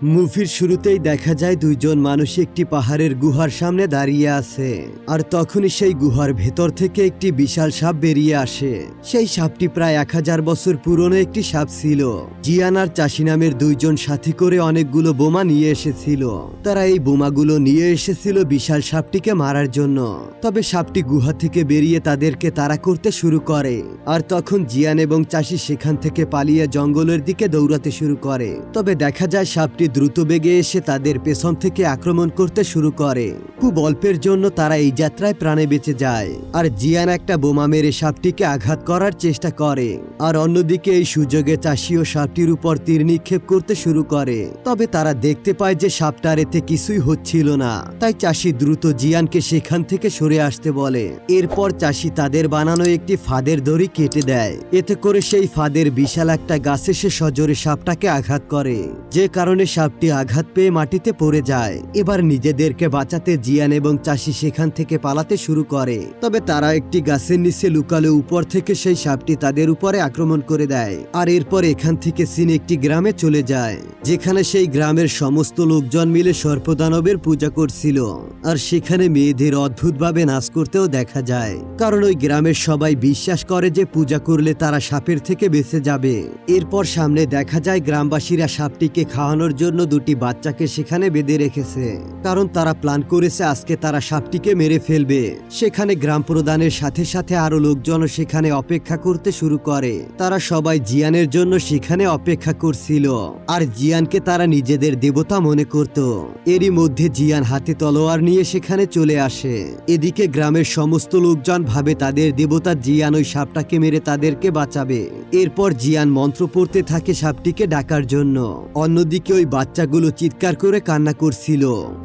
মুভির শুরুতেই দেখা যায় দুইজন মানুষ একটি পাহাড়ের গুহার সামনে দাঁড়িয়ে আছে, আর তখনই সেই গুহার ভেতর থেকে একটি বিশাল সাপ বেরিয়ে আসে। সেই সাপটি প্রায় 1000 বছর পুরনো একটি সাপ ছিল। জিয়ান আর চাষি নামের দুইজন সাথী করে অনেকগুলো বোমা নিয়ে এসেছিল। তারা এই বোমাগুলো নিয়ে এসেছিল বিশাল সাপটিকে মারার জন্য। তবে সাপটি গুহা থেকে বেরিয়ে তাদেরকে তাড়া করতে শুরু করে, আর তখন জিয়ান এবং চাষি সেখান থেকে পালিয়ে জঙ্গলের দিকে দৌড়াতে শুরু করে। তবে দেখা যায় সাপটি দ্রুত বেগে এসে তাদের পেছন থেকে আক্রমণ করতে শুরু করে। খুব অল্পের জন্য তারা এই যাত্রায় প্রাণে বেঁচে যায়, আর জিয়ান একটা বোমা মেরে সাপটিকে আঘাত করার চেষ্টা করে। আর অন্যদিকে এই সুযোগে চাষি ও সাপটির উপর তীর নিক্ষেপ করতে শুরু করে। তবে তারা দেখতে পায় যে সাপটার এতে কিছুই হচ্ছিল না, তাই চাষি দ্রুত জিয়ানকে সেখান থেকে সরে আসতে বলে। এরপর চাষি তাদের বানানো একটি ফাঁদের দড়ি কেটে দেয়। এতে করে সেই ফাঁদের বিশাল একটা গাছে সে সজোরে সাপটাকে আঘাত করে, যে কারণে সাপটি আঘাত পেয়ে মাটিতে পড়ে যায়। এবার নিজেদেরকে বাঁচাতে জিয়ান এবং চাষি সেখান থেকে পালাতে শুরু করে। তবে তারা একটি গাছের নিচে লুকালে উপর থেকে সেই সাপটি তাদের উপরে আক্রমণ করে দেয়। আর এরপর এখান থেকে সিন একটি গ্রামে চলে যায়, যেখানে সেই গ্রামের সমস্ত লোকজন মিলে সর্পদানবের পূজা করছিল। আর সেখানে মেয়েদের অদ্ভুতভাবে নাচ করতেও দেখা যায়, কারণ ওই গ্রামের সবাই বিশ্বাস করে যে পূজা করলে তারা সাপের থেকে বেঁচে যাবে। এরপর সামনে দেখা যায় গ্রামবাসীরা সাপটিকে খাওয়ানোর জন্য দুটি বাচ্চাকে সেখানে বেঁধে রেখেছে, কারণ তারা প্ল্যান করেছে আজকে তারা সাপটিকে মেরে ফেলবে। সেখানে গ্রাম প্রধানের সাথে সাথে আরো লোকজনও সেখানে অপেক্ষা করতে শুরু করে। তারা সবাই জিয়ানের জন্য সেখানে অপেক্ষা করছিল, আর জিয়ানকে তারা নিজেদের দেবতা মনে করত। এরই মধ্যে জিয়ান হাতে তলোয়ার নিয়ে সেখানে চলে আসে। এদিকে গ্রামের সমস্ত লোকজন ভাবে তাদের দেবতা জিয়ান ওই সাপটাকে মেরে তাদেরকে বাঁচাবে। এরপর জিয়ান মন্ত্র পড়তে থাকে সাপটিকে ডাকার জন্য। অন্যদিকে ওই বাচ্চাগুলো চিৎকার করে কান্না করছিল।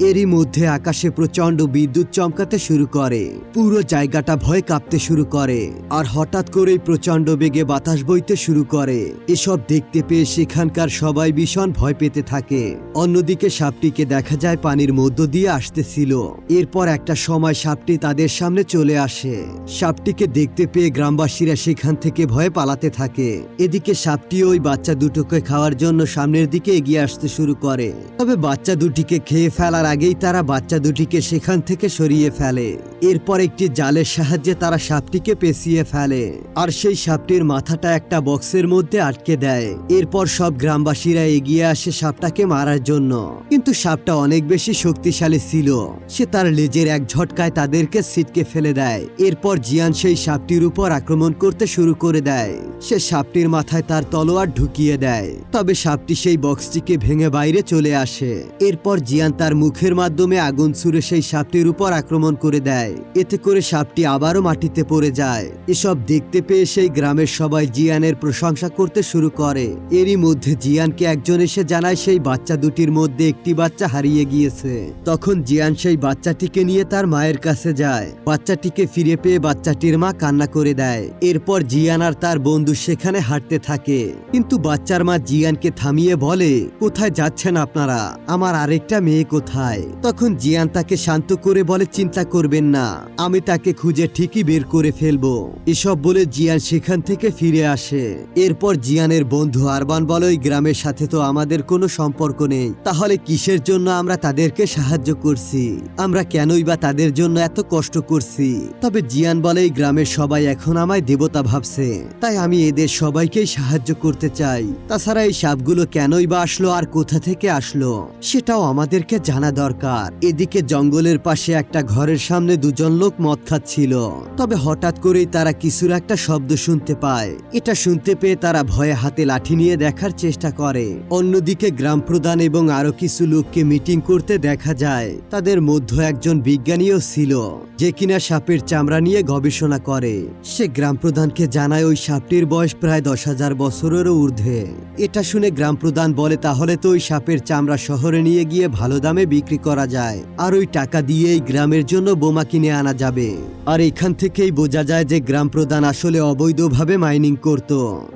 এরই মধ্যে আকাশে প্রচন্ড বিদ্যুৎ চমকাতে শুরু করে। পুরো জায়গাটা ভয়ে কাঁপতে শুরু করে, আর হঠাৎ করেই প্রচন্ড বেগে বাতাস বইতে শুরু করে। এসব দেখতে পেয়ে সেখানকার সবাই ভীষণ ভয় পেতে থাকে। অন্যদিকে সাপটিকে দেখা যায় পানির মধ্য দিয়ে আসতেছিল। এরপর একটা সময় সাপটি তাদের সামনে চলে আসে। সাপটিকে দেখতে পেয়ে গ্রামবাসীরা সেখান থেকে ভয়ে পালাতে থাকে। এদিকে সাপটি ওই বাচ্চা দুটোকে খাওয়ার জন্য সামনের দিকে এগিয়ে আসতে শুরু করে। তবে বাচ্চা দুটিকে খেয়ে ফেলার আগেই তারা বাচ্চা দুটিকে সেখান থেকে সরিয়ে ফেলে। এরপর একটি জালের সাহায্যে তারা সাপটিকে পেঁচিয়ে ফেলে, আর সেই সাপটির মাথাটা একটা বক্সের মধ্যে আটকে দেয়। এরপর সব গ্রামবাসীরা এগিয়ে আসে সাপটাকে মারার জন্য, কিন্তু সাপটা অনেক বেশি শক্তিশালী ছিল। সে তার লেজের এক ঝটকায় তাদেরকে ছিটকে ফেলে দেয়। এরপর জিয়ান সেই সাপটির উপর আক্রমণ করতে শুরু করে দেয়। সে সাপটির মাথায় তার তলোয়ার ঢুকিয়ে দেয়, তবে সাপটি সেই বক্সটিকে ভেঙে বাইরে চলে আসে। এরপর জিয়ান তার মুখের মাধ্যমে আগুন ছুড়ে সেই সাপটির উপর আক্রমণ করে দেয়। এতে করে সাপটি আবারও মাটিতে পড়ে যায়। এসব দেখতে পেয়ে সেই গ্রামের সবাই জিয়ানের প্রশংসা করতে শুরু করে। এরই মধ্যে জিয়ানকে একজন এসে জানায় সেই বাচ্চা দুটির মধ্যে একটি বাচ্চা হারিয়ে গিয়েছে। তখন জিয়ান সেই বাচ্চাটিকে নিয়ে তার মায়ের কাছে যায়। বাচ্চাটিকে ফিরে পেয়ে বাচ্চাটির মা কান্না করে দেয়। এরপর জিয়ান আর তার বন্ধু সেখানে হাঁটতে থাকে, কিন্তু বাচ্চার মা জিয়ানকে থামিয়ে বলে, কোথায় যাচ্ছেন আপনারা? আমার আরেকটা মেয়ে কোথায়? তখন জিয়ান তাকে শান্ত করে বলে, চিন্তা করবেন না, আমি তাকে খুঁজে ঠিকই বের করে ফেলবো। এসব বলে জিয়ান সেখান থেকে ফিরে আসে। এরপর জিয়ানের বন্ধু আরবান বলে, ওই গ্রামের সাথে তো আমাদের কোনো সম্পর্ক নেই, তাহলে কিসের জন্য আমরা তাদেরকে সাহায্য করছি? আমরা কেনই বা তাদের জন্য এত কষ্ট করছি? তবে জিয়ান বলে, এই গ্রামের সবাই এখন আমায় দেবতা ভাবছে, তাই আমি এদের সবাইকেই সাহায্য করতে চাই। তাছাড়া এই সাপগুলো কেনই বা আসলো আর কোথা থেকে আসলো সেটাও আমাদেরকে জানা দরকার। এদিকে জঙ্গলের পাশে একটা ঘরের সামনে দুজন লোক মদ খাচ্ছিল। তবে হঠাৎ করেই তারা কিছুর একটা শব্দ শুনতে পায়। এটা শুনতে পেয়ে তারা ভয়ে হাতে লাঠি নিয়ে দেখার চেষ্টা করে। অন্যদিকে গ্রাম প্রধান এবং আরো কিছু লোককে মিটিং করতে দেখা যায়। তাদের মধ্যে একজন বিজ্ঞানীও ছিল, যে কিনা সাপের চামড়া নিয়ে গবেষণা করে। সে গ্রাম প্রধানকে জানায় ওই সাপটির বয়স প্রায় 10,000 বছরেরও ঊর্ধ্বে। এটা শুনে গ্রাম প্রধান বলে, তাহলে তো ওই সাপের চামড়া শহরে নিয়ে গিয়ে ভালো দামে বিক্রি করা যায়, আর ওই টাকা দিয়েই গ্রামের জন্য বোমা কিনে আনা যাবে। আর এখান থেকেই বোঝা যায় যে গ্রাম প্রধান আসলে অবৈধভাবে মাইনিং করত,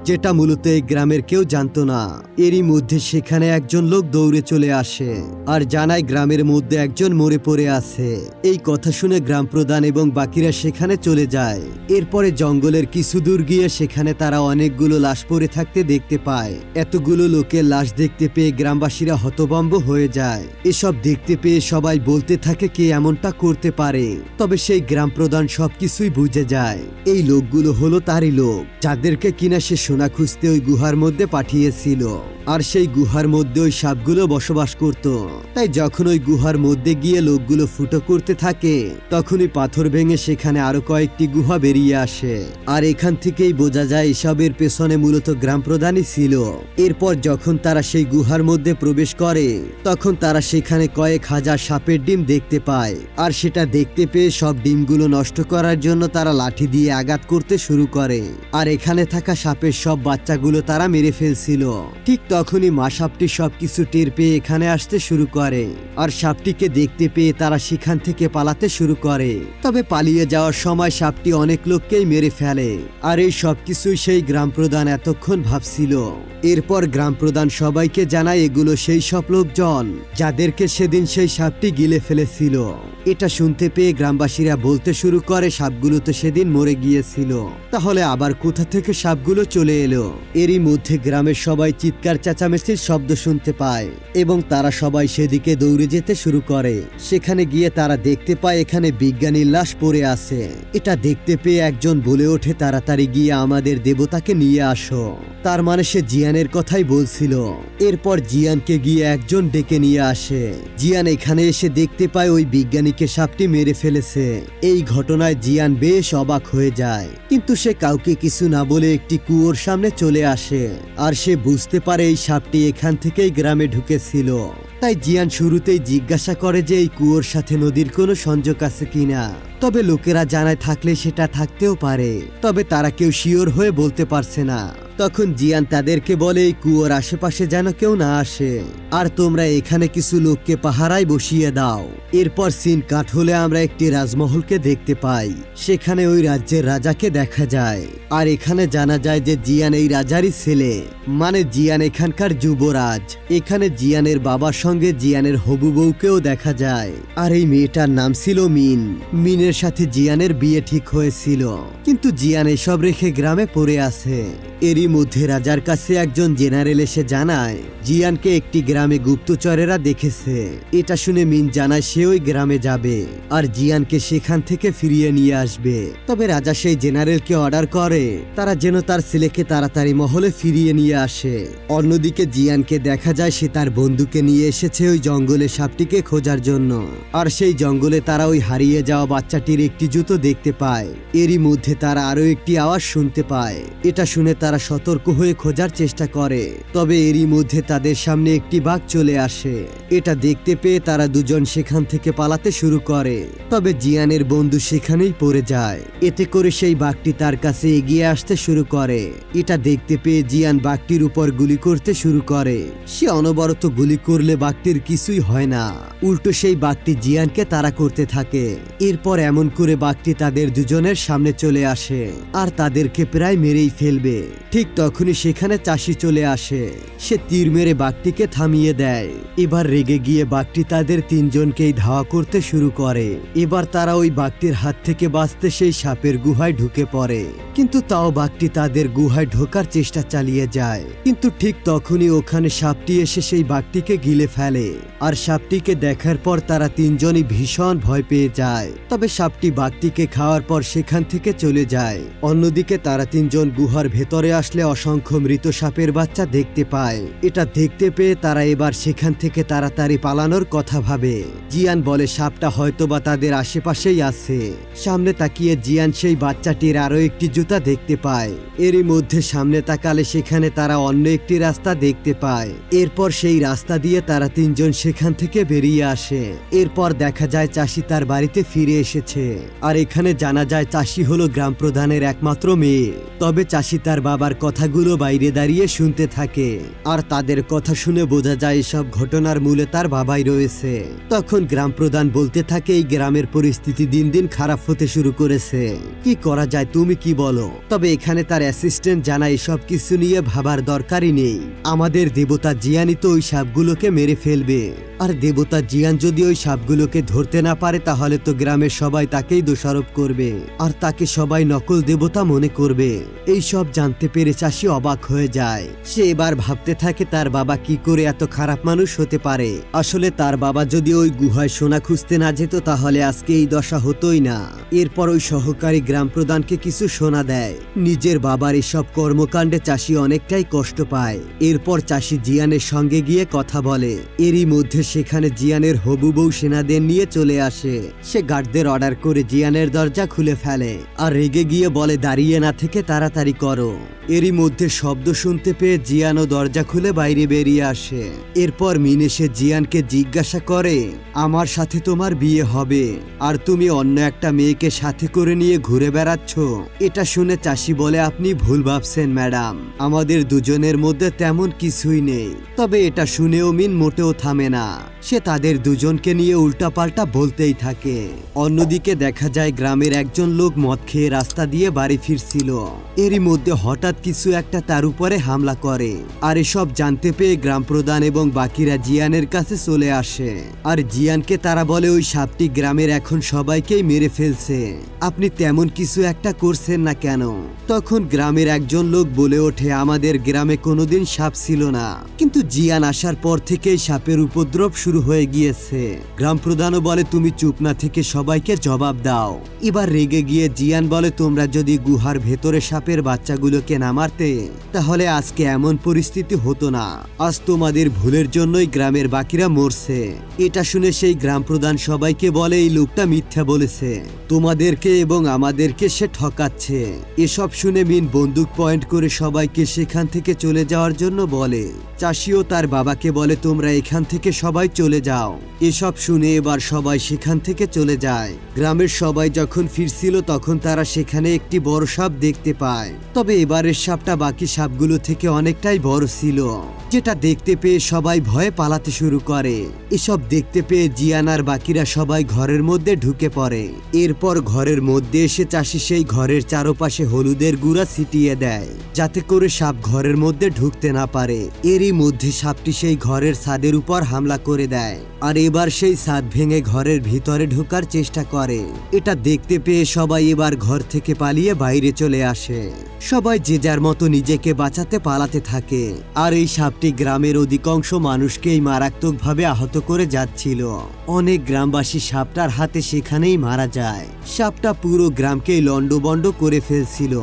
যেটা মূলত এই গ্রামের কেউ জানতো না। এরই মধ্যে সেখানে একজন লোক দৌড়ে চলে আসে আর জানায় গ্রামের মধ্যে একজন মরে পড়ে আছে। এই কথা শুনে গ্রাম প্রধান এবং বাকিরা সেখানে চলে যায়। এরপরে জঙ্গলের কিছু দূর গিয়ে সেখানে তারা অনেকগুলো লাশ পড়ে থাকতে দেখতে পায়। এতগুলো লোকের লাশ দেখতে পেয়ে গ্রাম গ্রামবাসীরা হতভম্ব হয়ে যায়। এসব দেখতে পেয়ে সবাই বলতে থাকে কে এমনটা করতে পারে। তবে সেই গ্রাম প্রধান সবকিছুই বুঝে যায়। এই লোকগুলো হলো তারই লোক, যাদেরকে কিনা সে সোনা খুঁজতে ওই গুহার মধ্যে পাঠিয়েছিল। আর সেই গুহার মধ্যে ওই সাপগুলো বসবাস করত। তাই যখন ওই গুহার মধ্যে গিয়ে লোকগুলো ফুটো করতে থাকে, তখনই পাথর ভেঙে সেখানে আরো কয়েকটি গুহা বেরিয়ে আসে। আর এখান থেকেই বোঝা যায় এসবের পেছনে মূলত গ্রাম প্রধানই ছিল। এরপর যখন তারা সেই গুহার মধ্যে প্রবেশ করে, তখন তারা সেখানে কয়েক হাজার সাপের ডিম দেখতে পায়। আর সেটা দেখতে পেয়ে সব ডিমগুলো নষ্ট করার জন্য তারা লাঠি দিয়ে আঘাত করতে শুরু করে। আর এখানে থাকা সাপের সব বাচ্চাগুলো তারা মেরে ফেলছিল। ঠিক তখনই মা সাপটি সবকিছু টের পেয়ে এখানে আসতে শুরু করে। আর সাপটিকে দেখতে পেয়ে তারা সেখান থেকে পালাতে শুরু করে। তবে পালিয়ে যাওয়ার সময় সাপটি অনেক লোককেই মেরে ফেলে। আর এই সবকিছুই সেই গ্রাম প্রধান এতক্ষণ ভাবছিল। এরপর গ্রাম প্রধান সবাইকে জানায় এগুলো সেই সব লোকজন যাদেরকে সেদিন সেই সাপটি গিলে ফেলেছিল। এটা শুনতে পেয়ে গ্রামবাসীরা বলতে শুরু করে সাপগুলো তো সেদিন মরে গিয়েছিল, তাহলে আবার কোথা থেকে সাপগুলো চলে এলো। এরই মধ্যে গ্রামের সবাই চিৎকার চেঁচামেচির শব্দ শুনতে পায় এবং তারা সবাই সেদিকে দৌড়ে যেতে শুরু করে। সেখানে গিয়ে তারা দেখতে পায় এখানে বিজ্ঞানীর লাশ পড়ে আছে। এটা দেখতে পেয়ে একজন বলে ওঠে তাড়াতাড়ি গিয়ে আমাদের দেবতাকে নিয়ে আসো। তার মানে সে জিয়ানের কথাই বলছিল। এরপর জিয়ানকে গিয়ে একজন ডেকে নিয়ে আসে। জিয়ান এখানে এসে দেখতে পায় ওই বিজ্ঞানীকে সাপটি মেরে ফেলেছে। এই ঘটনায় জিয়ান বেশ অবাক হয়ে যায়, কিন্তু সে কাউকে কিছু না বলে একটি কুয়োর সামনে চলে আসে। আর সে বুঝতে পারে এই সাপটি এখান থেকেই গ্রামে ঢুকেছিল। তাই জিয়ান শুরুতেই জিজ্ঞাসা করে যে এই কুয়োর সাথে নদীর কোনো সংযোগ আছে কিনা। তবে লোকেরা জানায় থাকলে সেটা থাকতেও পারে, তবে তারা কেউ শিওর হয়ে বলতে পারছে না। তখন জিয়ান তাদেরকে বলে এই কুয়োর আশেপাশে যেন কেউ না আসে, আর তোমরা এখানে কিছু লোককে পাহারায় বসিয়ে দাও। এরপর সিন কাট হলে আমরা একটি রাজমহলকে দেখতে পাই। সেখানে ওই রাজ্যের রাজাকে দেখা যায়। আর এখানে জানা যায় যে জিয়ান এই রাজারই ছেলে, মানে জিয়ান এখানকার যুবরাজ। এখানে জিয়ানের বাবার সঙ্গে জিয়ানের হবু বউকেও দেখা যায়। আর এই মেয়েটার নাম ছিল মিন। মিনের সাথে জিয়ানের বিয়ে ঠিক হয়েছিল, কিন্তু জিয়ান এসব রেখে গ্রামে পড়ে আছে। এরই মধ্যে রাজার কাছে একজন জেনারেল এসে জানায় জিয়ানকে একটি গ্রামে গুপ্তচরেরা দেখেছে। এটা শুনে মিন জানায় সে ওই গ্রামে যাবে আর জিয়ানকে সেখান থেকে ফিরিয়ে নিয়ে আসবে। তবে রাজা সেই জেনারেলকে অর্ডার করে তারা যেন তার ছেলেকে তাড়াতাড়ি মহলে ফিরিয়ে নিয়ে আসে। অন্যদিকে জিয়ানকে দেখা যায় সে তার বন্ধুকে নিয়ে এসেছে ওই জঙ্গলে সাপটিকে খোঁজার জন্য। আর সেই জঙ্গলে তারা ওই হারিয়ে যাওয়া বাচ্চাটির একটি জুতো দেখতে পায়। এরই মধ্যে তারা আরো একটি আওয়াজ শুনতে পায়। এটা শুনে তারা সতর্ক হয়ে খোঁজার চেষ্টা করে। তবে এরই মধ্যে তাদের সামনে একটি বাঘ চলে আসে। এটা দেখতে পেয়ে তারা দুজন সেখান থেকে পালাতে শুরু করে। তবে জিয়ানের বন্ধু সেখানেই পড়ে যায়। এতে করে সেই বাঘটি তার কাছে এগিয়ে আসতে শুরু করে। এটা দেখতে পেয়ে জিয়ান বাঘটির উপর গুলি করতে শুরু করে। সে অনবরত গুলি করলে বাঘটির কিছুই হয় না, উল্টো সেই বাঘটি জিয়ানকে তাড়া করতে থাকে। এরপর এমন করে বাঘটি তাদের দুজনের সামনে চলে আসে আর তাদেরকে প্রায় মেরেই ফেলবে। ঠিক তখনই সেখানে চাষি চলে আসে। সে তীর মেরে বাঘটিকে থামিয়ে দেয়। এবার রেগে গিয়ে বাঘটি তাদের তিনজনকেই ধাওয়া করতে শুরু করে। এবার তারা ওই বাঘটির হাত থেকে বাঁচতে সেই সাপের গুহায় ঢুকে পড়ে, কিন্তু তাও বাঘটি তাদের গুহায় ঢোকার চেষ্টা চালিয়ে যায়। কিন্তু ঠিক তখনই ওখানে সাপটি এসে সেই বাঘটিকে গিলে ফেলে। আর সাপটিকে দেখার পর তারা তিনজনই ভীষণ ভয় পেয়ে যায়। তবে সাপটি বাঘটিকে খাওয়ার পর সেখান থেকে চলে যায়। অন্যদিকে তারা তিনজন গুহার ভেতরে আসলে অসংখ্য মৃত সাপের বাচ্চা দেখতে পায়। এটা দেখতে পেয়ে তারা এবার সেখান থেকে তাড়াতাড়ি পালানোর কথা ভাবে। জিয়ান বলে সাপটা হয়তোবা তাদের আশেপাশেই আছে। সামনে তাকিয়ে জিয়ান সেই বাচ্চাটির আরো একটি জুতা দেখতে পায়। এরই মধ্যে সামনে তাকালে সেখানে তারা অন্য একটি রাস্তা দেখতে পায়। এরপর সেই রাস্তা দিয়ে তারা তিনজন সেখান থেকে বেরিয়ে আসে। এরপর দেখা যায় চাষি তার বাড়িতে ফিরে এসেছে। আর এখানে জানা যায় চাষি হলো গ্রাম প্রধানের একমাত্র মেয়ে। তবে চাষি তার বাবার কথাগুলো বাইরে দাঁড়িয়ে শুনতে থাকে। আর তাদের কথা শুনে বোঝা যায় এসব ঘটনার মূলে তার বাবাই রয়েছে। তখন গ্রাম প্রধান বলতে থাকে এই গ্রামের পরিস্থিতি দিন দিন খারাপ হতে শুরু করেছে, কি করা যায় তুমি কি বলো? তবে এখানে তার অ্যাসিস্ট্যান্ট জানায় সব কিছু নিয়ে ভাবার দরকারই নেই। আমাদের দেবতা জিয়ানই তো ওই সাপগুলোকে মেরে ফেলবে। আর দেবতা জিয়ান যদি ওই সাপগুলোকে ধরতে না পারে তাহলে তো গ্রামের সবাই সবাই তাকেই দোষারোপ করবে আর তাকে সবাই নকল দেবতা মনে করবে। এই সব জানতে পেরে চাষি অবাক হয়ে যায়। সে এবার ভাবতে থাকে তার বাবা কি করে এত খারাপ মানুষ হতে পারে। আসলে তার বাবা যদি ওই গুহায় সোনা খুঁজতে না যেত তাহলে আজকে এই দশা হতোই না। এরপর ওই সহকারী গ্রাম প্রধানকে কিছু সোনা দেয়। নিজের বাবার এসব কর্মকাণ্ডে চাষি অনেকটাই কষ্ট পায়। এরপর চাষি জিয়ানের সঙ্গে গিয়ে কথা বলে। এরই মধ্যে সেখানে জিয়ানের হবু বউ সেনাদের নিয়ে চলে আসে। সে গার্ডদের অর্ডার করে জিয়ানের দরজা খুলে ফেলে আর রেগে গিয়ে বলে দাঁড়িয়ে না থেকে তাড়াতাড়ি করো। এরই মধ্যে শব্দ শুনতে পেয়ে জিয়ানও দরজা খুলে বাইরে বেরিয়ে আসে। এরপর মিন এসে জিয়ানকে জিজ্ঞাসা করে, আমার সাথে তোমার বিয়ে হবে আর তুমি অন্য একটা মেয়েকে সাথে করে নিয়ে ঘুরে বেড়াচ্ছ। এটা শুনে চাষি বলে, আপনি ভুল ভাবছেন ম্যাডাম, আমাদের দুজনের মধ্যে তেমন কিছুই নেই। তবে এটা শুনেও মিন মোটেও থামে না। সে তাদের দুজনকে নিয়ে উল্টাপাল্টা বলতেই থাকে। অন্যদিকে দেখা যায় গ্রামের একজন লোক মদ খেয়ে রাস্তা দিয়ে বাড়ি ফিরছিল। এরই মধ্যে হঠাৎ কিছু একটা তার উপরে হামলা করে আর এসব জানতে পেয়ে গ্রাম প্রধান এবং বাকিরা জিয়ানের কাছে চলে আসে। আর জিয়ানকে তারা বলে ওই সাপটি গ্রামের এখন সবাইকেই মেরে ফেলছে, আপনি তেমন কিছু একটা করছেন না কেন? তখন গ্রামের একজন লোক বলে ওঠে, আমাদের গ্রামে কোনোদিন সাপ ছিল না, কিন্তু জিয়ান আসার পর থেকেই সাপের উপদ্রব শুরু হয়ে গিয়েছে। গ্রাম প্রধানও বলে, তুমি চুপ না থেকে সবাইকে জবাব দাও। এবার রেগে গিয়ে জিয়ান বলে, তোমরা যদি গুহার ভেতরে সাপের বাচ্চাগুলোকে না মারতে তাহলে আজকে এমন পরিস্থিতি হতো না। আজ তোমাদের ভুলের জন্যই গ্রামের বাকিরা মরছে। এটা শুনে সেই গ্রাম প্রধান সবাইকে বলে, এই লোকটা মিথ্যা বলেছে, তোমাদেরকে এবং আমাদেরকে সে ঠকাচ্ছে। এসব শুনে মিন বন্দুক পয়েন্ট করে সবাইকে সেখান থেকে চলে যাওয়ার জন্য বলে। চাষিও তার বাবাকে বলে, তোমরা এখান থেকে সবাই চলে যাও। এসব শুনে এবার সবাই সেখান থেকে চলে যায়। গ্রামের সবাই যখন ফিরছিল তখন তারা সেখানে একটি বড় সাপ দেখতে পায়। তবে এবারের সাপটা বাকি সাপগুলো থেকে অনেকটাই বড় ছিল, যেটা দেখতে পেয়ে সবাই ভয়ে পালাতে শুরু করে। এসব দেখতে পেয়ে জিয়ান আর বাকিরা সবাই ঘরের মধ্যে ঢুকে পড়ে। এরপর ঘরের মধ্যে এসে চাষি সেই ঘরের চারপাশে হলুদের গুঁড়া ছিটিয়ে দেয়, যাতে করে সাপ ঘরের মধ্যে ঢুকতে না পারে। এরই মধ্যে সাপটি সেই ঘরের ছাদের উপর হামলা করে দেয় আর এবার সেই ছাদ ভেঙে ঘরের ভিতরে ঢোকার চেষ্টা করে। এটা দেখতে পেয়ে সবাই এবার ঘর থেকে পালিয়ে বাইরে চলে আসে। সবাই যে যার মতো নিজেকে বাঁচাতে পালাতে থাকে। আর এই সাপটি গ্রামের অধিকাংশ মানুষকেই মারাত্মকভাবে আহত করে যাচ্ছিল। অনেক গ্রামবাসী সাপটার হাতে সেখানেই মারা যায়। সাপটা পুরো গ্রামকেই লন্ডভন্ড করে ফেলছিল।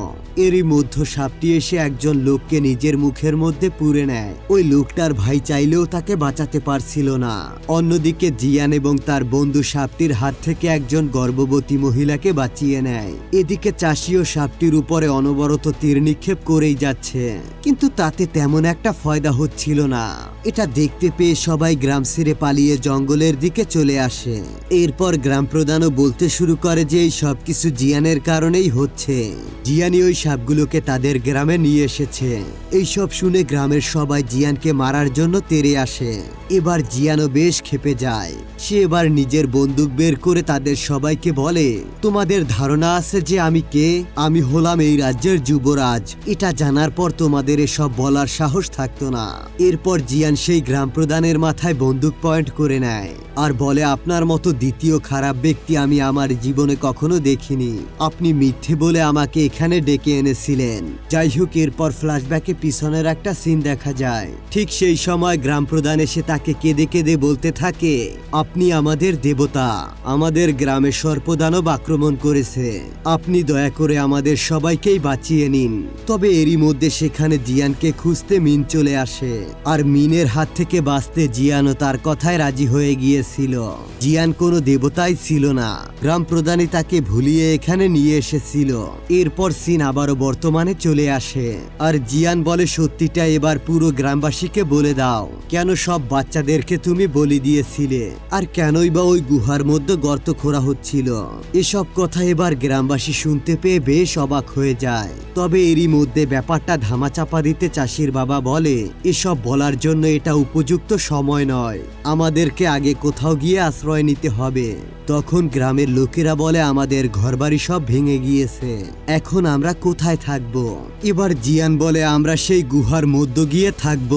এরই মধ্যে সাপটি এসে একজন লোককে নিজের মুখের মধ্যে পুরে নেয়। ওই লোকটার ভাই চাইলেও তাকে বাঁচাতে পারছিল না। অন্যদিকে জিয়ান এবং তার বন্ধু সাপটির হাত থেকে একজন গর্ভবতী মহিলাকে বাঁচিয়ে নেয়। এদিকে চাষিও সাপটির উপরে অনবরত তীর নিক্ষেপ করেই যাচ্ছে, কিন্তু তাতে তেমন একটা ফায়দা হচ্ছিল না। এটা দেখতে পেয়ে সবাই গ্রাম ছেড়ে পালিয়ে জঙ্গলের দিকে চলে আসে। এরপর গ্রাম প্রধানও বলতে শুরু করে যে এই সবকিছু জিয়ানের কারণেই হচ্ছে। জিয়ানই ওই সাপগুলোকে তাদের গ্রামে নিয়ে এসেছে। এইসব শুনে গ্রামের সবাই জিয়ানকে মারার জন্য তেড়ে আসে। এবার জিয়ানও বেশ ক্ষেপে যায়। সে এবার নিজের বন্দুক বের করে তাদের সবাইকে বলে, তোমাদের ধারণা আছে যে আমি কে? আমি হলাম এই রাজ্যের যুবরাজ। এটা জানার পর তোমাদের এসব বলার সাহস থাকতো না। এরপর জিয়ান সেই গ্রাম প্রধানের মাথায় বন্দুক পয়েন্ট করে নেয় আর বলে, আপনার মতো দ্বিতীয় খারাপ ব্যক্তি আমি আমার জীবনে কখনো দেখিনি। আপনি মিথ্যে বলে আমাকে এখানে ডেকে এনেছিলেন। যাই হোক, এরপর ফ্ল্যাশব্যাকে পিছনের একটা সিন দেখা যায়। ঠিক সেই সময় গ্রাম প্রধান এসে তাকে কেঁদে কেঁদে বলতে থাকে, আপনি আমাদের দেবতা, আমাদের গ্রামে সর্পদানব আক্রমণ করেছে, আপনি দয়া করে আমাদের সবাইকেই বাঁচিয়ে নিন। তবে এরই মধ্যে সেখানে জিয়ানকে খুঁজতে মিন চলে আসে আর মিনের হাত থেকে বাঁচতে জিয়ানও তার কথায় রাজি হয়ে গিয়েছিল। জিয়ান কোনো দেবতাই ছিল না, গ্রাম প্রধানই তাকে ভুলিয়ে এখানে নিয়ে এসেছিল। এরপর সিন আবারও বর্তমানে চলে আসে আর জিয়ান বলে, সত্যিটা এবার পুরো গ্রামবাসীকে বলে দাও, কেন সব বাচ্চাদেরকে তুমি বলি দিয়েছিলে আর কেনই বা ওই গুহার মধ্যে গর্ত খোঁড়া হচ্ছিল। এসব কথা এবার গ্রামবাসী শুনতে পেয়ে বেশ অবাক হয়ে যায়। তবে এরই মধ্যে ব্যাপারটা ধামাচাপা দিতে চাষির বাবা বলে, এসব বলার জন্য এটা উপযুক্ত সময় নয়, আমাদেরকে আগে কোথাও গিয়ে আশ্রয় নিতে হবে। তখন গ্রামের লোকেরা বলে আমাদের ঘরবাড়ি সব ভেঙে গিয়েছে, এখন আমরা কোথায় থাকব। এবার জিয়ান বলে আমরা সেই গুহার মধ্যে গিয়ে থাকব।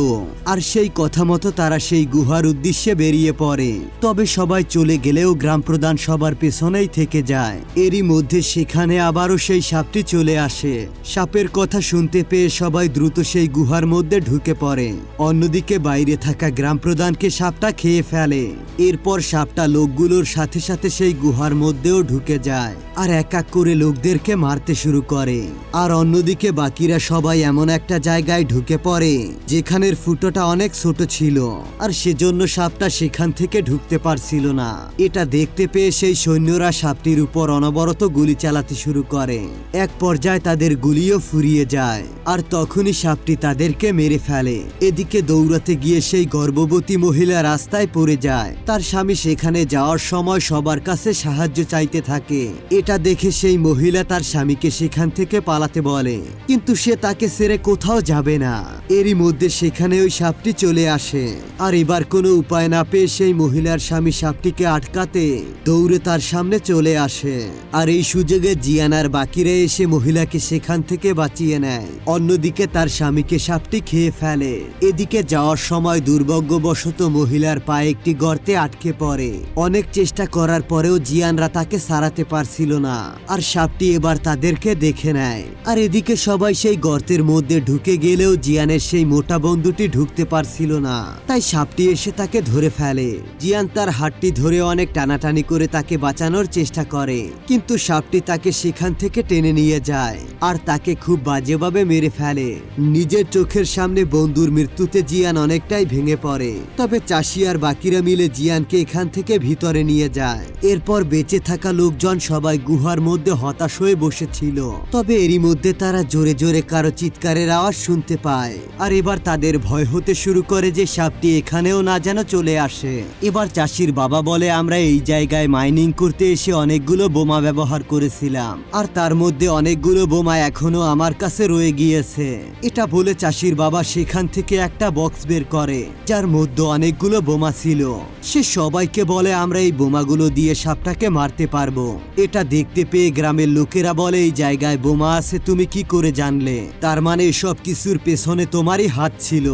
আর সেই কথা মতো তারা সেই গুহার উদ্দেশ্যে বেরিয়ে পড়ে। তবে সবাই চলে গেলেও গ্রাম প্রধান সবার পেছনেই থেকে যায়। এরই মধ্যে সেখানে আবারও সেই সাপটি চলে আসে। সাপের কথা শুনতে পেয়ে সবাই দ্রুত সেই গুহার মধ্যে ঢুকে পড়ে। অন্যদিকে বাইরে থাকা গ্রাম প্রধানকে সাপটা খেয়ে ফেলে। এরপর সাপটা লোকগুলোর সাথে সাথে সেই গুহার মধ্যেও ঢুকে যায় আর এক এক করে লোকদেরকে মারতে শুরু করে। আর অন্যদিকে বাকিরা সবাই এমন একটা জায়গায় ঢুকে পড়ে যেখানের ফুটোটা অনেক ছোট ছিল, আর সেজন্য সাপটা সেখান থেকে ঢুকতে পারছিল না। এটা দেখতে পেয়ে সেই সৈন্যরা সাপটির উপর অনবরত গুলি চালাতে শুরু করে। এক পর্যায়ে তাদের গুলিও ফুরিয়ে যায় আর তখনই সাপটি তাদেরকে মেরে ফেলে। এদিকে দৌড়াতে গিয়ে সেই গর্ভবতী মহিলা রাস্তায় পড়ে যায়। তার স্বামী সেখানে যাওয়ার সময় সবার কাছে সাহায্য চাইতে থাকে। এটা দেখে সেই মহিলা তার স্বামীকে সেখান থেকে পালাতে বলে, কিন্তু সে তাকে ছেড়ে কোথাও যাবে না। এরই মধ্যে সেখানে ওই সাপটি চলে আসে। আর এবার কোনো উপায় না পেয়ে সেই মহিলার স্বামী সাপটিকে আটকাতে দৌড়ে তার সামনে চলে আসে। আর এই সুযোগে জিয়ানার বাকিরা এসে মহিলাকে সেখান থেকে বাঁচিয়ে নেয়। অন্যদিকে তার স্বামীকে সাপটি খেয়ে ফেলে। এদিকে যাওয়ার সময় দুর্ভাগ্যবশত মহিলার পায়ে একটি গর্তে আটকে পড়ে। অনেক চেষ্টা করার পরেও জিয়ানরা তাকে সারাতে পারছিল না। আর সাপটি এবার তাদেরকে দেখে নেয়। আর এদিকে সবাই সেই গর্তের মধ্যে ঢুকে গেলেও জিয়ানের সেই মোটা বন্ধুটি ঢুকতে পারছিল না। তাই সাপটি এসে তাকে ধরে ফেলে। জিয়ান তার হাতটি ধরে অনেক টানাটানি করে তাকে বাঁচানোর চেষ্টা করে, কিন্তু সাপটি তাকে সেখান থেকে টেনে নিয়ে যায় আর তাকে খুব বাজেভাবে মেরে ফেলে। নিজের চোখের সামনে বন্ধুর মৃত্যুতে জিয়ান অনেকটাই ভেঙে পড়ে। তবে চাষি আর বাকিরা মিলে জিয়ানকে এখান থেকে ভিতরে নিয়ে যায়। এরপর বেঁচে থাকা লোকজন সবাই গুহার মধ্যে হতাশ হয়ে বসেছিল। তবে এরই মধ্যে তারা জোরে জোরে কারো চিৎকারের আওয়াজ শুনতে পায়। আর এবার তাদের ভয় হতে শুরু করে যে সাপটি এখানেও না যেন চলে আসে। এবার চাষির বাবা বলে আমরা এই জায়গায় মাইনিং করতে এসে অনেকগুলো বোমা ব্যবহার করেছিলাম, আর তার মধ্যে অনেকগুলো বোমা এখনো আমার কাছে রয়ে গিয়েছে। এটা বলে চাষির বাবা সেখান থেকে একটা বক্স বের করে যার মধ্যে অনেকগুলো বোমা ছিল। সে সবাইকে বলে আমরা এই বোমাগুলো দিয়ে সাপটাকে মারতে পারবো। এটা দেখতে পেয়ে গ্রামের লোকেরা বলে এই জায়গায় বোমা আছে তুমি কি করে জানলে? তার মানে সব কিছুর পেছনে তোমারই হাত ছিল।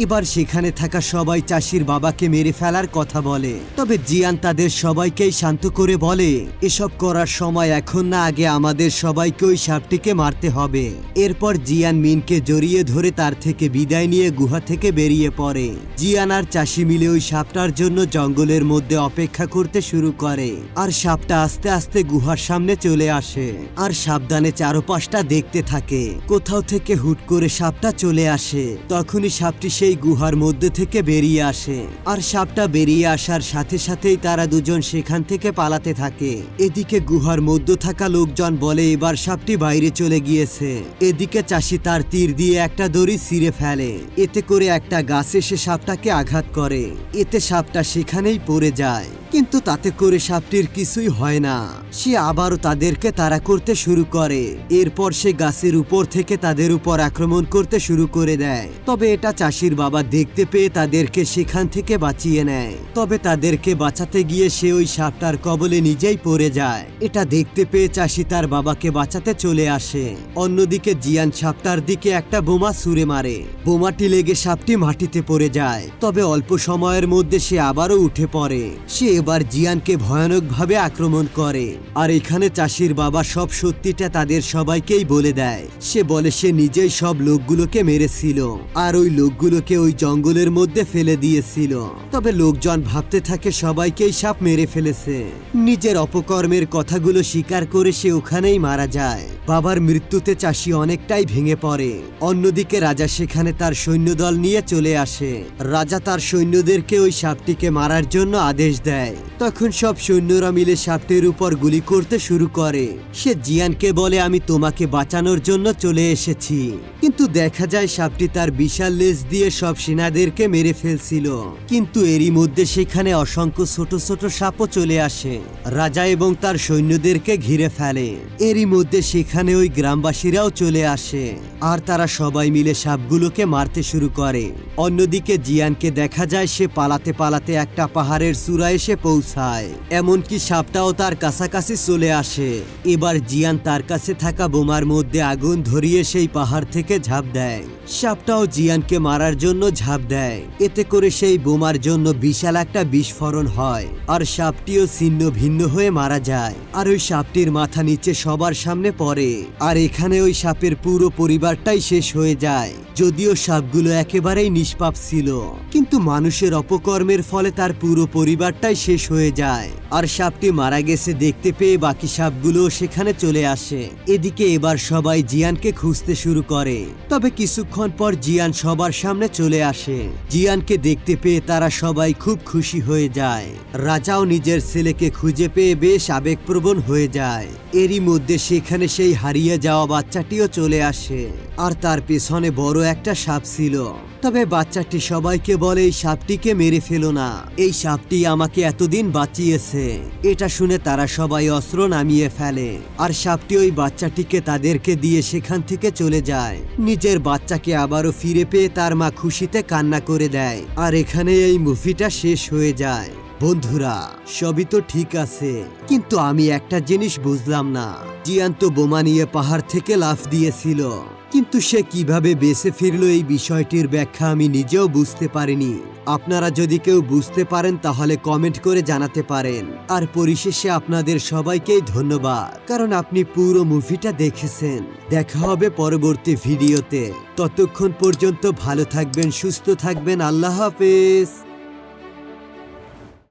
এবার সেখানে থাকা সবাই চাষির বাবাকে মেরে ফেলার কথা বলে। তবে জিয়ান তাদের সবাইকেই শান্ত করে বলে এসব করার সময় এখন না, আগে আমাদের সবাইকে ওই সাপটিকে মারতে হবে। এরপর জিয়ান মিনকে জড়িয়ে ধরে তার থেকে বিদায় নিয়ে গুহা থেকে বেরিয়ে পড়ে। জিয়ান আর চাষি মিলে ওই সাপটার জন্য জঙ্গলের মধ্যে অপেক্ষা করতে শুরু করে। আর সাপটা আস্তে আস্তে গুহার সামনে চলে আসে আর সাবধানে চারপাশটা দেখতে থাকে। কোথাও থেকে হুট করে সাপটা চলে আসে। তখনই সাপটি সেই গুহার মধ্যে থেকে বেরিয়ে আসে। আর সাপটা বেরিয়ে আসার সাথে সাথেই তারা দুজন সেখান থেকে পালাতে থাকে। এদিকে গুহার মধ্যে থাকা লোকজন বলে এবার সাপটি বাইরে চলে গিয়েছে। এদিকে চাষি তার তীর দিয়ে একটা দড়ি ছিঁড়ে ফেলে। এতে করে একটা গাছ এসে সাপটাকে আঘাত করে। এতে সাপটা সেখানেই পড়ে যায়, কিন্তু তাতে করে সাপটির কিছুই হয় না। সে আবারও তাদেরকে তাড়া করতে শুরু করে। এরপর সে গাছের উপর থেকে তাদের উপর আক্রমণ করতে শুরু করে দেয়। তবে এটা চাষির বাবা দেখতে পেয়ে তাদেরকে সেখান থেকে বাঁচিয়ে নেয়। তবে তাদেরকে বাঁচাতে গিয়ে সে ওই সাপটার কবলে নিজেই পড়ে যায়। এটা দেখতে পেয়ে চাষি তার বাবাকে বাঁচাতে চলে আসে। অন্যদিকে জিয়ান সাপটার দিকে একটা বোমা ছুঁড়ে মারে। বোমাটি লেগে সাপটি মাটিতে পড়ে যায়। তবে অল্প সময়ের মধ্যে সে আবারও উঠে পড়ে। সে এবার জিয়ানকে ভয়ানকভাবে আক্রমণ করে। আর এখানে চাষির বাবা সব সত্যিটা তাদের সবাইকেই বলে দেয়। সে বলে সে নিজেই সব লোকগুলোকে মেরেছিল আর ওই লোকগুলোকে ওই জঙ্গলের মধ্যে ফেলে দিয়েছিল। তবে লোকজন ভাবতে থাকে সবাইকেই সাপ মেরে ফেলেছে। নিজের অপকর্মের কথাগুলো স্বীকার করে সে ওখানেই মারা যায়। বাবার মৃত্যুতে চাষি অনেকটাই ভেঙে পড়ে। অন্যদিকে রাজা সেখানে তার সৈন্যদল নিয়ে চলে আসে। রাজা তার সৈন্যদেরকে ওই সাপটিকে মারার জন্য আদেশ দেয়। তখন সব সৈন্যরা মিলে সাপটির উপর গুলি করতে শুরু করে। সে জিয়ানকে বলে আমি তোমাকে বাঁচানোর জন্য চলে এসেছি, কিন্তু দেখা যায় সাপটি তার বিশাল লেজ দিয়ে সব সেনাদেরকে মেরে ফেলছিল। কিন্তু এরই মধ্যে সেখানে অসংখ্য ছোট ছোট সাপও চলে আসে। রাজা এবং তার সৈন্যদেরকে ঘিরে ফেলে। এরই মধ্যে সেখানে ওই গ্রামবাসীরাও চলে আসে আর তারা সবাই মিলে সাপগুলোকে মারতে শুরু করে। অন্যদিকে জিয়ানকে দেখা যায় সে পালাতে পালাতে একটা পাহাড়ের চূড়ায় এসে পৌঁছায়, এমনকি সাপটাও তার কাছাকাছি চলে আসে। এবার জিয়ান তার কাছে থাকা বোমার মধ্যে আগুন ধরিয়ে সেই পাহাড় থেকে ঝাঁপ দেয়। সাপটাও জিয়ানকে মারার জন্য ঝাঁপ দেয়। এতে করে সেই বোমার জন্য বিশাল একটা বিস্ফোরণ হয়, আর সাপটিও ছিন্ন ভিন্ন হয়ে মারা যায়। আর ওই সাপটির মাথা নিচে সবার সামনে পড়ে, আর এখানে ওই সাপের পুরো পরিবারটাই শেষ হয়ে যায়। যদিও সাপগুলো একেবারেই নিষ্পাপ ছিল, কিন্তু মানুষের অপকর্মের ফলে তার পুরো পরিবারটাই শেষ হয়ে যায়। আর সাপটি মারা গেছে দেখতে পেয়ে বাকি সাপগুলো সেখানে চলে আসে। এদিকে এবার সবাই জিয়ানকে খুঁজতে শুরু করে। তবে কিছুক্ষণ পর জিয়ান সবার সামনে চলে আসে। জিয়ানকে দেখতে পেয়ে তারা সবাই খুব খুশি হয়ে যায়। রাজাও নিজের ছেলেকে খুঁজে পেয়ে বেশ আবেগপ্রবণ হয়ে যায়। এরই মধ্যে সেখানে সেই হারিয়ে যাওয়া বাচ্চাটিও চলে আসে, আর তার পেছনে বড় একটা সাপ ছিল। তবে বাচ্চাটি সবাইকে বলে এই সাপটিকে মেরে ফেলো না, এই সাপটি আমাকে এতদিন বাঁচিয়েছে। এটা শুনে তারা সবাই অস্ত্র নামিয়ে ফেলে, আর সাপটি ওই বাচ্চাটিকে তাদেরকে দিয়ে সেখান থেকে চলে যায়। নিজের বাচ্চাকে আবারও ফিরে পেয়ে তার মা খুশিতে কান্না করে দেয়। আর এখানে এই মুভিটা শেষ হয়ে যায়। বন্ধুরা, সবই তো ঠিক আছে, কিন্তু আমি একটা জিনিস বুঝলাম না। জিয়ান তো বোমা নিয়ে পাহাড় থেকে লাফ দিয়েছিল, কিন্তু সে কিভাবে বেঁচে ফিরল এই বিষয়টির ব্যাখ্যা আমি নিজেও বুঝতে পারিনি। আপনারা যদি কেউ বুঝতে পারেন তাহলে কমেন্ট করে জানাতে পারেন। আর পরিশেষে আপনাদের সবাইকেই ধন্যবাদ, কারণ আপনি পুরো মুভিটা দেখেছেন। দেখা হবে পরবর্তী ভিডিওতে। ততক্ষণ পর্যন্ত ভালো থাকবেন, সুস্থ থাকবেন। আল্লাহ হাফেজ।